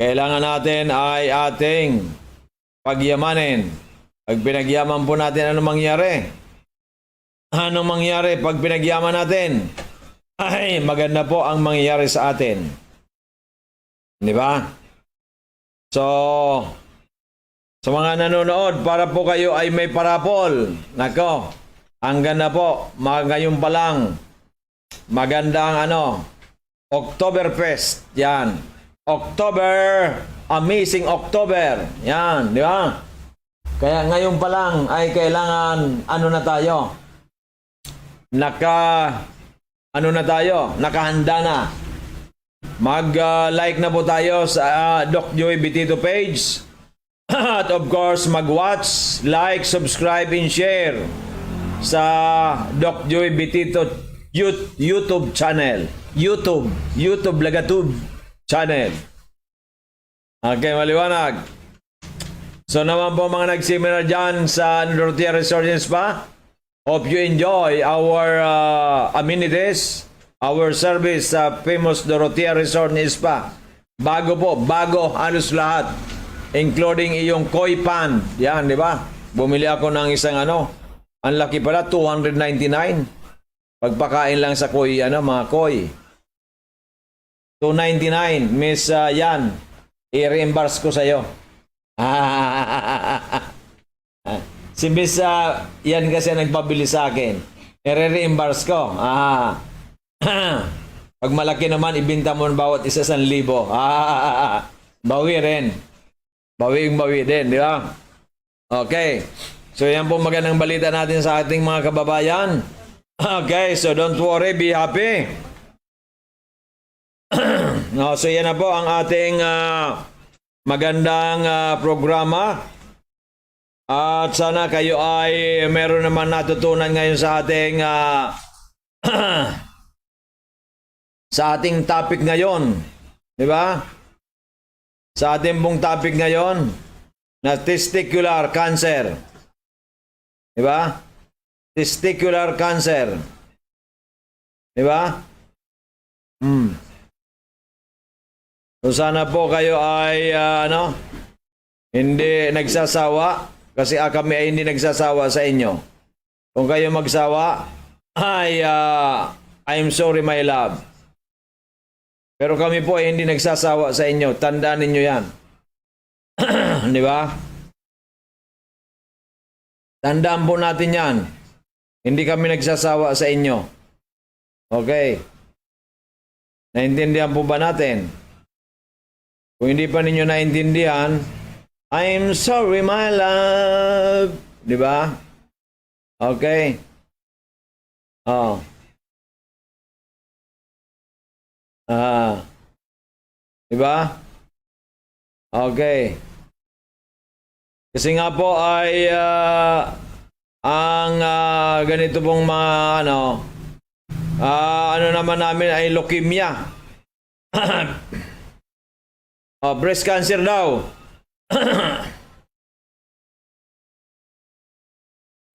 kailangan natin ay ating pagyamanin. Pag pinagyaman po natin, ano mangyari? Anong mangyari pag pinagyaman natin? Ay, maganda po ang mangyayari sa atin. Di ba? So, sa mga nanonood, para po kayo ay may parapol. Nako, ang ganda po. Ngayon pa lang, magandang Oktoberfest. Yan. October, amazing October. Yan, di ba? Kaya ngayon pa lang ay kailangan na tayo? Nakahanda na. Mag-like na po tayo sa Doc Joey Bitito page. At of course, mag-watch, like, subscribe, and share sa Doc Joey Bitito YouTube channel. YouTube Lagatube channel. Okay, maliwanag. So naman po mga nag-seminar dyan sa Dorotea Resort and Spa. Hope you enjoy our amenities, our service sa famous Dorotea Resort and Spa. Bago halos lahat. Including iyong koi pan. Yan, di ba? Bumili ako ng isang ang laki pala, 299. Pagpakain lang sa koi, mga koi. 299, Miss Yan. I-reimburse ko sa'yo. Si Miss Yan kasi nagpabili sa akin. I-reimburse ko. Pag malaki naman, ibinta mo bawat isa 1,000. Bawi rin. Bawi din, di ba? Okay. So yan po magandang balita natin sa ating mga kababayan. Okay, so don't worry, be happy. No, so yan na po ang ating magandang programa. At sana kayo ay meron naman natutunan ngayon sa ating sa ating topic ngayon. Di ba? Sa ating pong topic ngayon na testicular cancer. Di ba? Testicular cancer. Di ba? So sana po kayo ay hindi nagsasawa kasi kami ay hindi nagsasawa sa inyo. Kung kayo magsawa, ay I'm sorry my love. Pero kami po ay hindi nagsasawa sa inyo. Tandaan ninyo yan. Di ba? Tandaan po natin yan. Hindi kami nagsasawa sa inyo. Okay. Naintindihan po ba natin? Kung hindi pa ninyo naintindihan, I'm sorry my love. Di ba? Okay. Oh. Di ba? Okay. Kasi nga po ay ang ganito pong mga ano naman namin ay leukemia. Breast cancer daw.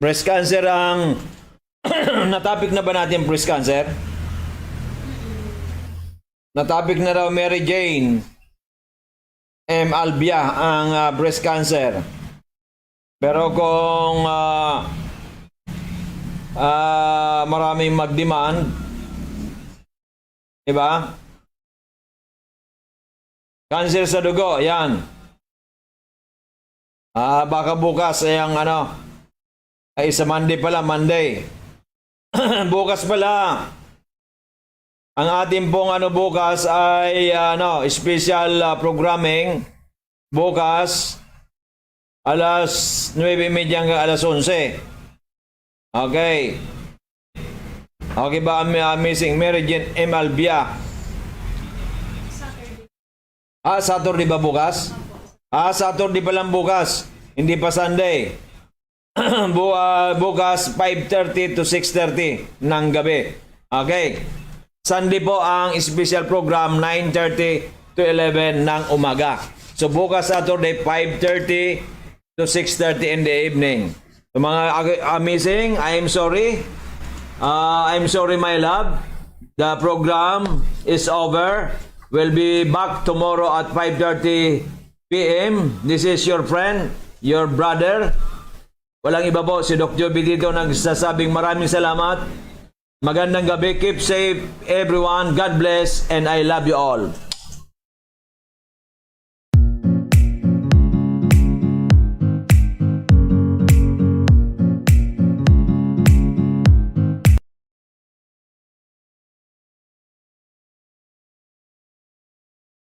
Breast cancer ang natapik na ba natin breast cancer? Natapik na daw Mary Jane M. Albia ang breast cancer. Pero kung maraming mag-demand, di ba? Cancer sa dugo, yan. Baka bukas ay ang ay sa Monday pala, Monday. Bukas pala. Ang ating pong bukas ay special programming. Bukas alas 9:30 hanggang alas 11. Okay. Okay ba Amazing Mary Jane M. Albia? Saturday ba bukas? Saturday pa lang bukas. Hindi pa Sunday. Bukas 5:30 to 6:30 ng gabi. Okay. Sunday po ang special program 9:30 to 11 ng umaga. So bukas Saturday 5:30 to 6:30 in the evening. So mga amazing, I'm sorry. I'm sorry my love. The program is over. We'll be back tomorrow at 5:30 p.m. This is your friend, your brother. Walang iba po, si Doc Joby dito nagsasabing maraming salamat. Magandang gabi. Keep safe everyone. God bless and I love you all.